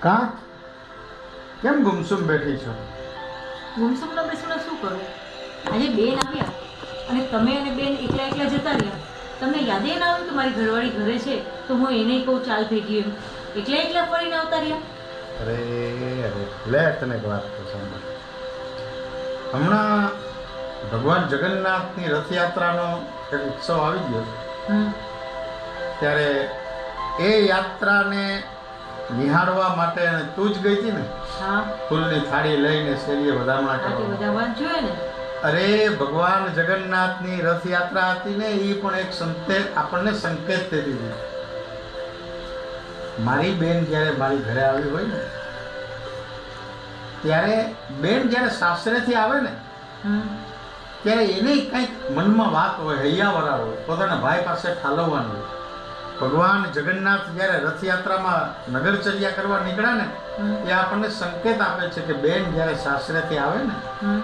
કા કેમ ગુમસુમ બેઠી છો? ગુમસુમનો બેસુનો શું કરું? આજે બેન આવ્યા અને તમે અને બેન એકલા એકલા જતા રહ્યા. તમને યાદે ના આવ્યું કે મારી ઘરવાળી ઘરે છે તો હું એને કહું ચાલ ભેગી એમ. એકલા એકલા ફરીને આવતા રહ્યા. અરે અરે લે તને એક વાત તો સાંભળ. હમણાં ભગવાન જગન્નાથની રથયાત્રાનો એક ઉત્સવ આવી ગયો હમ. ત્યારે એ યાત્રાને નિહાળવા માટે તું જ ગઈ હતી ને, હા, ફૂલની થાળી લઈને શેરીએ વધામણા આજે કરવા. બધા વાત જોયે ને. અરે ભગવાન જગન્નાથની રથયાત્રા હતી ને, એ પણ એક આપણને સંકેત દેતી હતી. મારી બેન જ્યારે મારી ઘરે આવી હોય ને, ત્યારે બેન જ્યારે સાસરેથી આવે ને હમ. ત્યારે એને કંઈક મનમાં વાત હોય, હૈયાવરા હોય, પોતાના ભાઈ પાસે ઠાલવવાનું હોય. ભગવાન જગન્નાથ જ્યારે રથયાત્રામાં નગરચર્યા કરવા નીકળ્યા ને, હમ. એ આપણને સંકેત આપે છે કે બેન જ્યારે સાસરેથી આવે ને, હમ.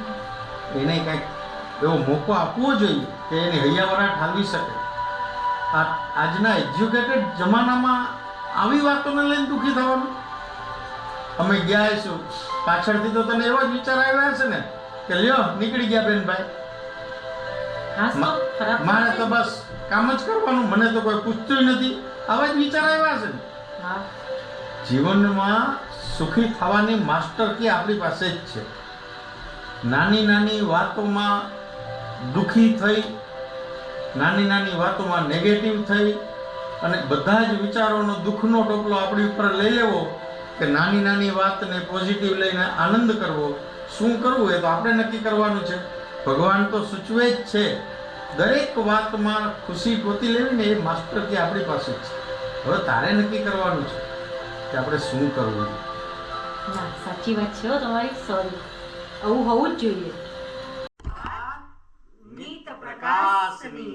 એને કંઈક એવો મોકો આપવો જોઈએ કે એની હૈયાવરા ઠાલવી શકે. આજના એજ્યુકેટેડ જમાનામાં આવી વાતોને લઈને દુઃખી થવાનું. અમે ગયા હશું પાછળથી તો તને એવા જ વિચાર આવ્યા હશે ને કે લ્યો નીકળી ગયા બેનભાઈ, હાસ તો ખરાબ મારે તો બસ કામ જ કરવાનું, મને તો કોઈ પૂછતું નથી, આવા જ વિચાર આવ્યા હશે ને. હા. જીવનમાં સુખી થવાની માસ્ટર કી આપણી પાસે જ છે. નાની નાની વાતોમાં દુઃખી થઈ, નાની નાની વાતોમાં નેગેટિવ થઈ અને બધા જ વિચારોનો દુઃખનો ટોપલો આપણી ઉપર લઈ લેવો કે નાની નાની વાતને પોઝિટિવ લઈને આનંદ કરવો. શું કરવું એ તો આપણે નક્કી કરવાનું છે. ભગવાન તો સૂચવે જ છે, દરેક વાતમાં ખુશી ગોતી લેવી ને, એ માસ્ટર કી આપણી પાસે જ છે. હવે તારે નક્કી કરવાનું છે કે આપણે શું કરવું. ના, સાચી વાત છે હો તમારી. સોરી, આવું હોવું જ જોઈએ. નિત પ્રકાશની